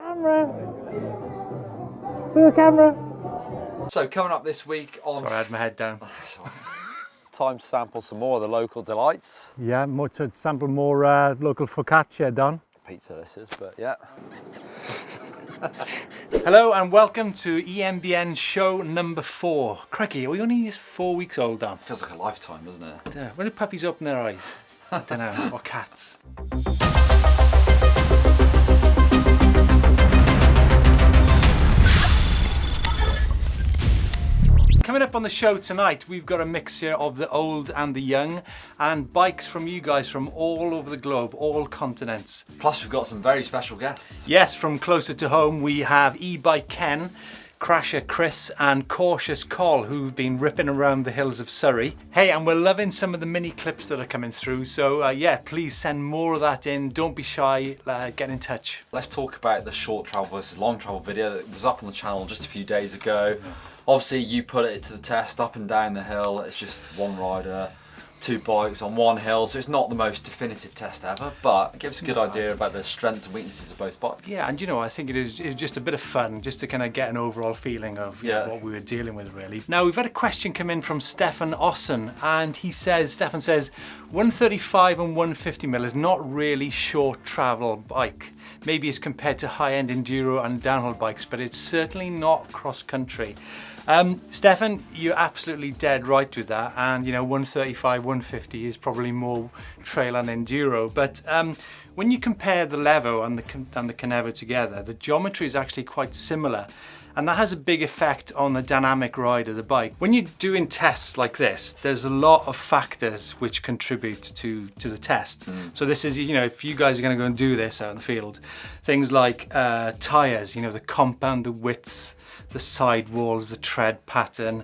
Camera! With the camera! So coming up this week on... Sorry, I had my head down. Time to sample some more of the local delights. Yeah, much to sample more local focaccia, Don. Pizza this is, but yeah. Hello and welcome to EMBN Show number 4. Crikey, are we only 4 weeks old, Don? Feels like a lifetime, doesn't it? When do puppies open their eyes? I don't know, or cats. Coming up on the show tonight, we've got a mixture of the old and the young, and bikes from you guys from all over the globe, all continents. Plus we've got some very special guests. Yes, from closer to home, we have e-bike Ken, Crasher Chris and Cautious Col, who've been ripping around the hills of Surrey. Hey, and we're loving some of the mini clips that are coming through, so yeah, please send more of that in. Don't be shy, get in touch. Let's talk about the short travel versus long travel video that was up on the channel just a few days ago. Obviously you put it to the test up and down the hill. It's just one rider, 2 bikes on one hill, so it's not the most definitive test ever, but it gives a good idea about the strengths and weaknesses of both bikes. Yeah, and you know, I think it was just a bit of fun, just to kind of get an overall feeling of you know, what we were dealing with, really. Now, we've had a question come in from Stefan Ossen, and Stefan says, 135 and 150mm is not really short travel bike. Maybe as compared to high-end enduro and downhill bikes, but it's certainly not cross-country. Stefan, you're absolutely dead right with that, and you know 135, 150 is probably more trail and enduro, but when you compare the Levo and the Canevo together, the geometry is actually quite similar, and that has a big effect on the dynamic ride of the bike. When you're doing tests like this, there's a lot of factors which contribute to the test. So this is, you know, if you guys are going to go and do this out in the field, things like tyres, you know, the compound, the width, the side walls, the tread pattern,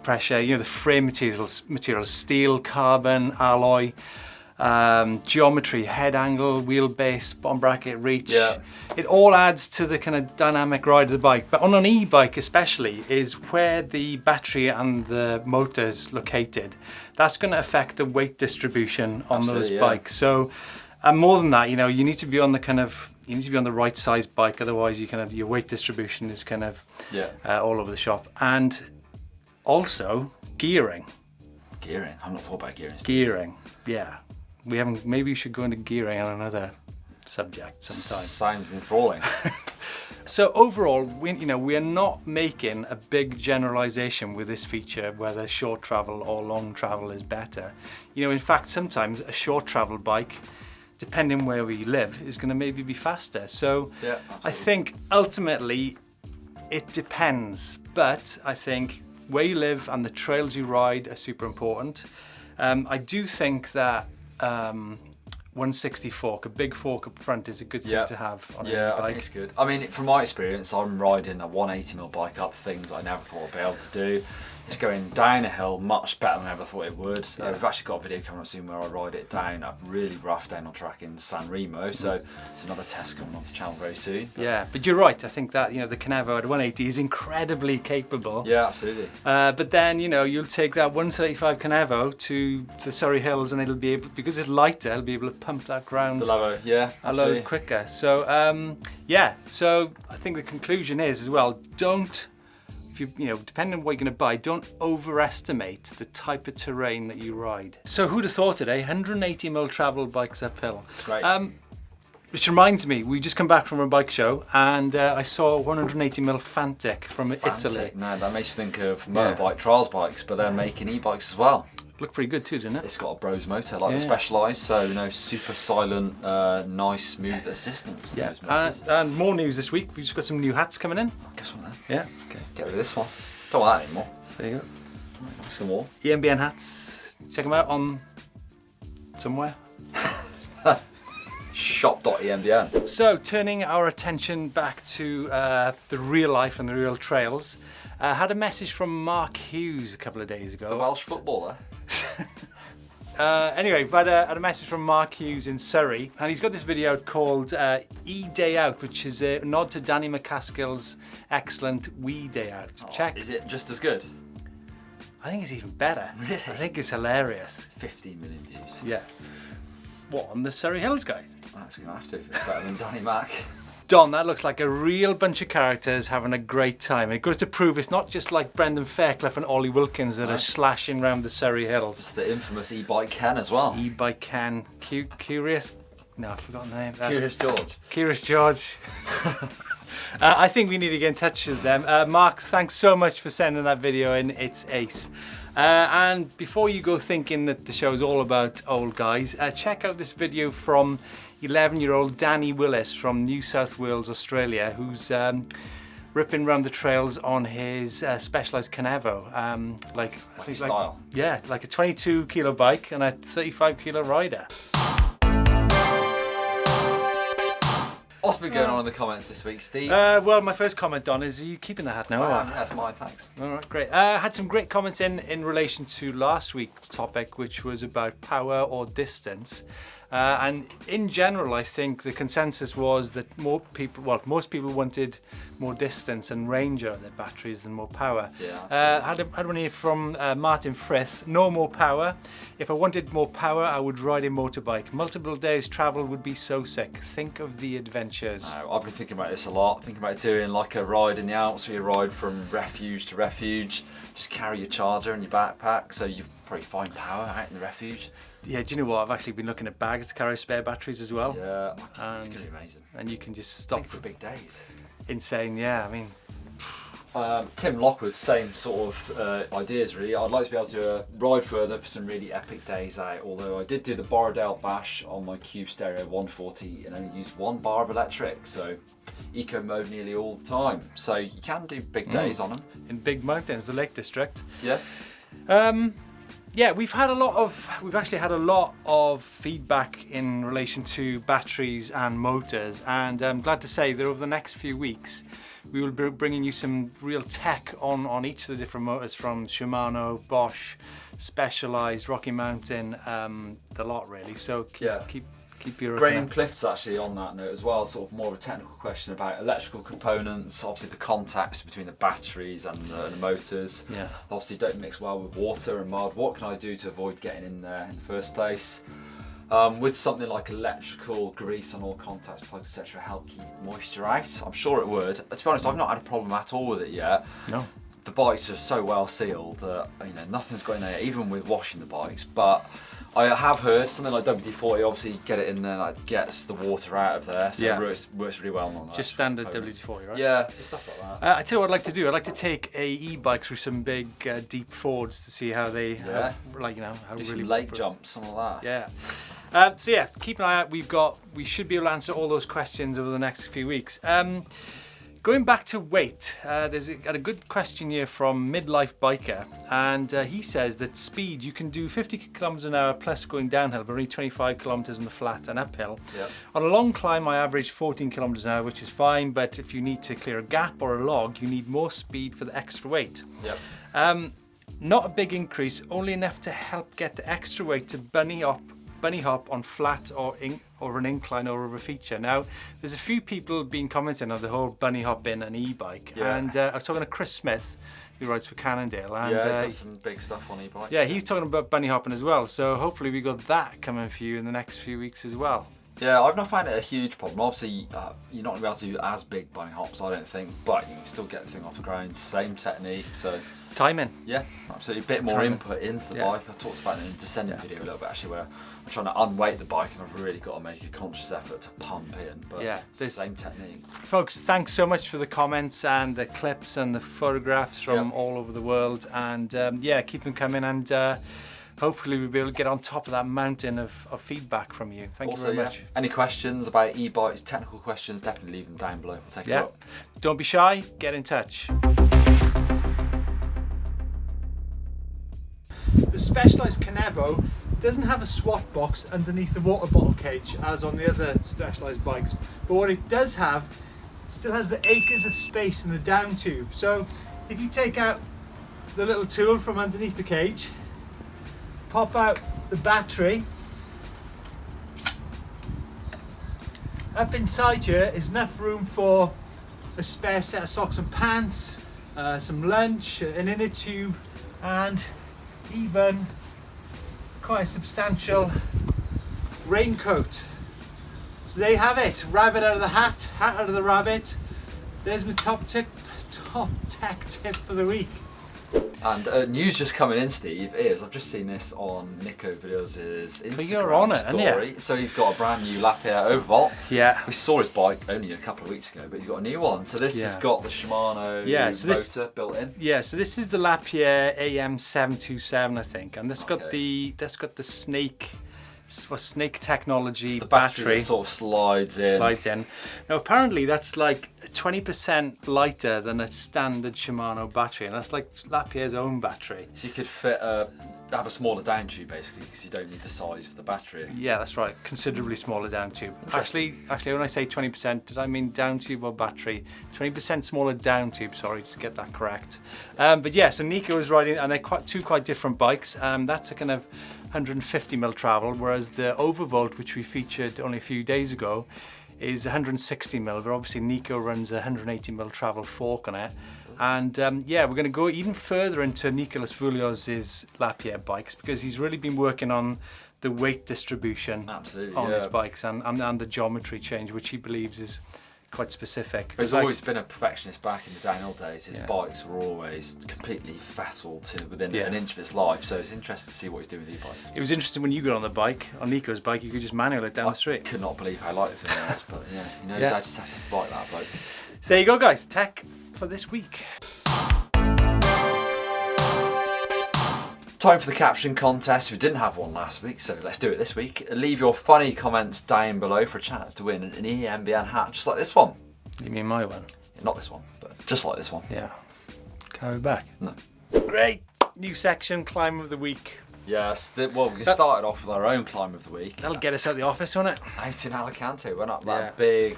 pressure, you know, the frame materials, steel, carbon, alloy, geometry, head angle, wheelbase, bottom bracket, reach. Yeah. It all adds to the kind of dynamic ride of the bike. But on an e-bike especially is where the battery and the motor is located. That's going to affect the weight distribution on those bikes. So, and more than that, you know, you need to be on the kind of the right size bike, otherwise you kind of your weight distribution is kind of all over the shop. And also gearing. Gearing? I've not thought about gearing. Gearing, yeah. We haven't. Maybe we should go into gearing on another subject sometime. Sounds enthralling. So overall, we are not making a big generalization with this feature whether short travel or long travel is better. You know, in fact, sometimes a short travel bike, depending where we live, is going to maybe be faster. So I think ultimately it depends, but I think where you live and the trails you ride are super important. I do think that 160 fork, a big fork up front, is a good thing to have on a bike. I think it's good. I mean, from my experience, I'm riding a 180mm bike up things I never thought I'd be able to do. It's going down a hill much better than I ever thought it would. We've actually got a video coming up soon where I ride it down a really rough downhill track in San Remo, so it's another test coming off the channel very soon. But you're right, I think that, you know, the Canevo at 180 is incredibly capable. Yeah, absolutely. But then, you know, you'll take that 135 Canevo to the Surrey Hills and it'll be able, because it's lighter, it'll be able to pump that ground a load quicker. So, so I think the conclusion is as well, you know, depending on what you're going to buy, don't overestimate the type of terrain that you ride. So who'd have thought it, 180mm travel bikes uphill. Great. Which reminds me, we just come back from a bike show and I saw a 180mm Fantic from Italy. No, that makes you think of motorbike trials bikes, but they're making e-bikes as well. Looked pretty good too, didn't it? It's got a Bros motor, like the Specialized, so you know, super silent, nice, smooth assistance. Yeah, and more news this week. We've just got some new hats coming in. Guess what then? Yeah. Okay. Get rid of this one. Don't want that anymore. There you go. Some more. EMBN hats. Check them out on somewhere. Shop.embn. So, turning our attention back to the real life and the real trails, had a message from Mark Hughes a couple of days ago. The Welsh footballer. Anyway, we've had a message from Mark Hughes in Surrey, and he's got this video called E-Day Out, which is a nod to Danny McCaskill's excellent We Day Out. Check. Is it just as good? I think it's even better. Really? I think it's hilarious. 15 million views. Yeah. What, on the Surrey Hills, guys? That's going to have to if it's better than Danny Mac. Don, that looks like a real bunch of characters having a great time. It goes to prove it's not just like Brendan Fairclough and Ollie Wilkins that are slashing around the Surrey hills. It's the infamous e-bike Ken as well. E-bike Ken. Curious? No, I've forgotten the name. Curious George. Curious George. I think we need to get in touch with them. Mark, thanks so much for sending that video in. It's ace. And before you go thinking that the show's all about old guys, check out this video from 11-year-old Danny Willis from New South Wales, Australia, who's ripping around the trails on his Specialized Canevo. Like a 22 kilo bike and a 35 kilo rider. What's been going on in the comments this week, Steve? Well, my first comment, Don, is, are you keeping the hat now? That's mine, thanks. All right, great. Had some great comments in relation to last week's topic, which was about power or distance. And in general, I think the consensus was that most people wanted more distance and range out of their batteries than more power. Yeah. Had one here from Martin Frith. No more power. If I wanted more power, I would ride a motorbike. Multiple days travel would be so sick. Think of the adventures. I've been thinking about this a lot. Thinking about doing like a ride in the Alps, where you ride from refuge to refuge. Just carry your charger in your backpack, so you probably find power out in the refuge. Yeah, do you know what? I've actually been looking at bags to carry spare batteries as well. Yeah, it's going to be amazing. And you can just stop for big days. Insane, yeah. I mean, Tim Lockwood's same sort of ideas really. I'd like to be able to ride further for some really epic days out. Although I did do the Borrowdale Bash on my Cube Stereo 140 and only used 1 bar of electric, so eco mode nearly all the time. So you can do big days on them. In big mountains, the Lake District. Yeah. Yeah, we've actually had a lot of feedback in relation to batteries and motors, and I'm glad to say that over the next few weeks we will be bringing you some real tech on each of the different motors, from Shimano, Bosch, Specialized, Rocky Mountain, the lot really. So keep your Graham Clift's actually on that note as well, sort of more of a technical question about electrical components, obviously the contacts between the batteries and the motors. Yeah. Obviously don't mix well with water and mud. What can I do to avoid getting in there in the first place? With something like electrical grease on all contacts, plugs, etc., help keep moisture out? I'm sure it would. But to be honest, I've not had a problem at all with it yet. No. The bikes are so well sealed that nothing's got in there, even with washing the bikes. But I have heard something like WD-40, obviously get it in there, that gets the water out of there, so it works really well on that. Just standard WD-40, right? Yeah, stuff like that. I tell you what I'd like to do. I'd like to take a e-bike through some big deep fords to see how they, how do really some lake jumps, something like that. Yeah. So yeah, keep an eye out. We should be able to answer all those questions over the next few weeks. Going back to weight, there's got a good question here from Midlife Biker, and he says that speed, you can do 50 kilometers an hour plus going downhill, but only 25 kilometers in the flat and uphill. Yep. On a long climb, I average 14 kilometers an hour, which is fine, but if you need to clear a gap or a log, you need more speed for the extra weight. Yep. Not a big increase, only enough to help get the extra weight to bunny hop on flat or an incline or over a feature. Now, there's a few people been commenting on the whole bunny hop in an e-bike, and I was talking to Chris Smith, who rides for Cannondale, and he does some big stuff on e-bikes. Yeah, he's talking about bunny hopping as well. So hopefully we got that coming for you in the next few weeks as well. Yeah, I've not found it a huge problem. Obviously, you're not going to be able to do as big bunny hops, I don't think, but you can still get the thing off the ground. Same technique, so. Timing. Yeah, absolutely. A bit more input into the bike. I talked about it in the descending video a little bit actually, where I'm trying to unweight the bike and I've really got to make a conscious effort to pump in. But it's the same technique. Folks, thanks so much for the comments and the clips and the photographs from all over the world. And keep them coming, and hopefully we'll be able to get on top of that mountain of feedback from you. Thank you very much. Any questions about e-bikes, technical questions, definitely leave them down below. We'll take it up. Don't be shy, get in touch. The Specialized Canevo doesn't have a SWAT box underneath the water bottle cage as on the other Specialized bikes, but what it does have, still has the acres of space in the down tube. So if you take out the little tool from underneath the cage, pop out the battery, up inside here is enough room for a spare set of socks and pants, some lunch, an inner tube, and even quite a substantial raincoat. So there you have it. Rabbit out of the hat, hat out of the rabbit. There's my top tech tip for the week. And news just coming in, Steve, is I've just seen this on Nico Videos' Instagram story. So he's got a brand new Lapierre Overvolt. Yeah. We saw his bike only a couple of weeks ago, but he's got a new one. So this has got the Shimano motor built in. Yeah, so this is the Lapierre AM727, I think, and that's got the snake technology the battery that sort of slides in. Now apparently that's like 20% lighter than a standard Shimano battery, and that's like Lapierre's own battery. So you could have a smaller down tube basically, because you don't need the size of the battery. Yeah, that's right. Considerably smaller down tube. Actually, when I say 20%, did I mean down tube or battery? 20% smaller down tube. Sorry, just to get that correct. But yeah, so Nico is riding, and they're two quite different bikes. That's a kind of 150mm travel, whereas the Overvolt, which we featured only a few days ago, is 160mm, but obviously Nico runs a 180mm travel fork on it. And yeah, we're going to go even further into Nicolas Vullios's Lapierre bikes, because he's really been working on the weight distribution on his bikes and the geometry change, which he believes is quite specific. He's always been a perfectionist back in the downhill days. His bikes were always completely fettled to within an inch of its life, so it's interesting to see what he's doing with e-bikes. It was interesting when you got on the bike, on Nico's bike, you could just manual it down the street. I could not believe how light the thing was, but yeah, he knows how to set up a bike, that bloke. So there you go, guys, tech for this week. Time for the caption contest. We didn't have one last week, so let's do it this week. Leave your funny comments down below for a chance to win an eMBN hat, just like this one. You mean my one? Not this one, but just like this one. Yeah. Can I be back? No. Great. New section, climb of the week. Yes, well, we started off with our own climb of the week. That'll get us out of the office, won't it? Out in Alicante, went up that big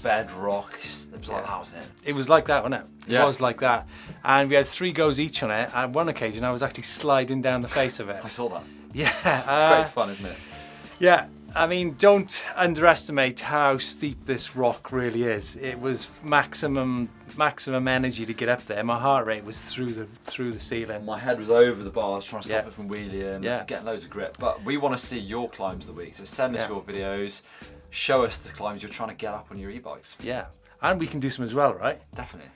bedrock. It was like that, wasn't it? It was like that, wasn't it? It was like that. And we had 3 goes each on it. On one occasion, I was actually sliding down the face of it. I saw that. Yeah. It's great fun, isn't it? Yeah. I mean, don't underestimate how steep this rock really is. It was maximum energy to get up there. My heart rate was through the ceiling. My head was over the bars trying to stop it from wheeling, getting loads of grip. But we want to see your climbs of the week, so send us your videos, show us the climbs you're trying to get up on your e-bikes. Yeah, and we can do some as well, right? Definitely.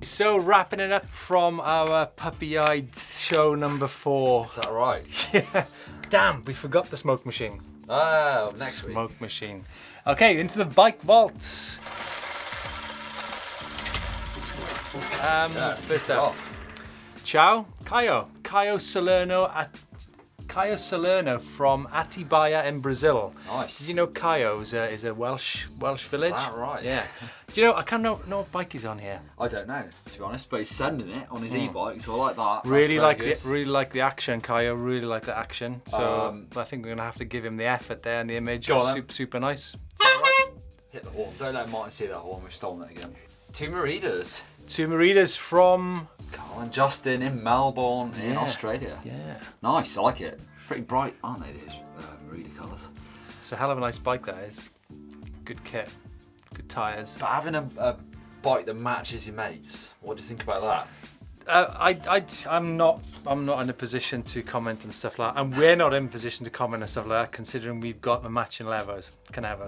So wrapping it up from our puppy-eyed show number 4. Is that right? Yeah. Damn, we forgot the smoke machine. Oh, next week. Smoke machine. Okay, into the bike vault. First up, Caio Salerno from Atibaia in Brazil. Nice. Did you know Caio is a Welsh village? Is that right? Yeah. Do you know, I can't know what bike he's on here. I don't know, to be honest, but he's sending it on his e-bike, so I like that. Really like the action, Caio. Really like the action. So I think we're gonna have to give him the effort there and the image. Super nice. Hit the horn. Don't let Martin see that horn. We've stolen it again. 2 Meridas. 2 Meridas from Carl and Justin in Melbourne in Australia. Yeah. Nice. I like it. Pretty bright, aren't they? These Merida colours. It's a hell of a nice bike, that is. Good kit. Good tyres. But having a bike that matches your mates, what do you think about that? I'm not in a position to comment and stuff like that, and we're not in a position to comment and stuff like that, considering we've got the matching Canevos.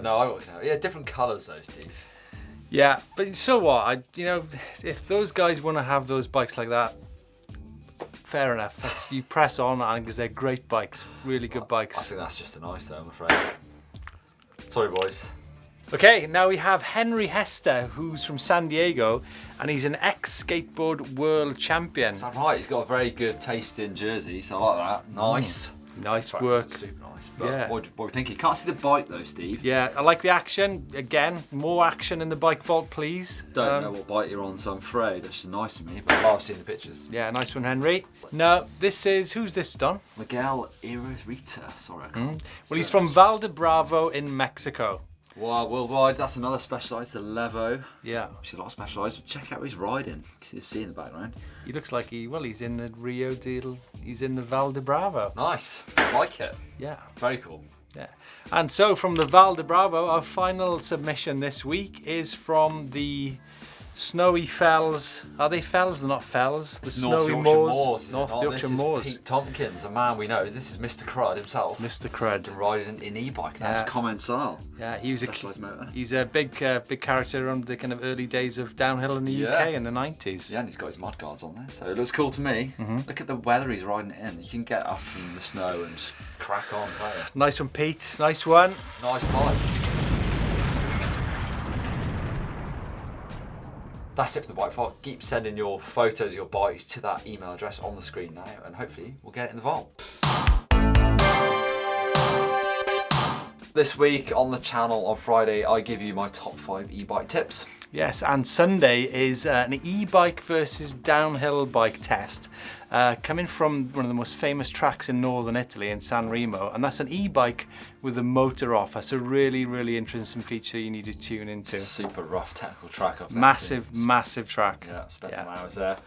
No, I got Canevos. Yeah, different colours though, Steve. Yeah, but so what? If those guys want to have those bikes like that, fair enough. You press on, because they're great bikes, really good bikes. I think that's just a nice though, I'm afraid. Sorry, boys. Okay, now we have Henry Hester, who's from San Diego, and he's an ex-skateboard world champion. Is that right? He's got a very good taste in jerseys, so I like that. Nice. Nice work. Super nice. But what do you think? You can't see the bike though, Steve. Yeah, I like the action. Again, more action in the bike vault, please. Don't know what bike you're on, so I'm afraid that's just nice of me, but I've seen the pictures. Yeah, nice one, Henry. No, who's this, Don? Miguel Irurita. Sorry, I can't. Well, he's from Valdebravo in Mexico. Wow, worldwide, that's another Specialized, the Levo. Yeah. Actually, a lot of Specialized, but check out his riding. You can see in the background. He looks like he's in the Rio deal. He's in the Valdebravo. Nice, I like it. Yeah. Very cool. Yeah. And so from the Valdebravo, our final submission this week is from the Snowy fells. Are they fells? They're not fells. The snowy North moors. North Yorkshire This is moors. Pete Tompkins, a man we know. This is Mr. Crud himself. Mr. Crud. Been riding an e-bike. That's Commensal. Yeah, he's a big character on the kind of early days of downhill in the UK in the 90s. Yeah, and he's got his mud guards on there, so it looks cool to me. Look at the weather he's riding it in. You can get up in the snow and just crack on, can't you? Nice one, Pete. Nice one. Nice bike. That's it for the bike vault. Keep sending your photos of your bikes to that email address on the screen now, and hopefully we'll get it in the vault. This week on the channel on Friday, I give you my top 5 e-bike tips. Yes, and Sunday is an e-bike versus downhill bike test coming from one of the most famous tracks in northern Italy in San Remo, and that's an e-bike with a motor off. That's a really, really interesting feature you need to tune into. Super rough technical track of that. Massive track. Yeah, spent some hours there.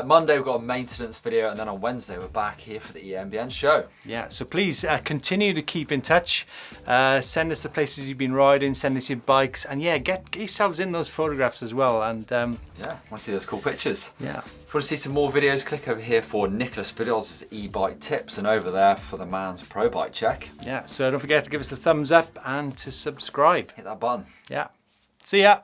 Monday we've got a maintenance video, and then on Wednesday we're back here for the EMBN show. Yeah, so please continue to keep in touch. Send us the places you've been riding, send us your bikes, and yeah, get yourselves in those photographs as well. And yeah, want to see those cool pictures. Yeah. If you want to see some more videos, click over here for Nicholas Videos' e-bike tips, and over there for the man's pro bike check. Yeah, so don't forget to give us a thumbs up and to subscribe. Hit that button. Yeah. See ya.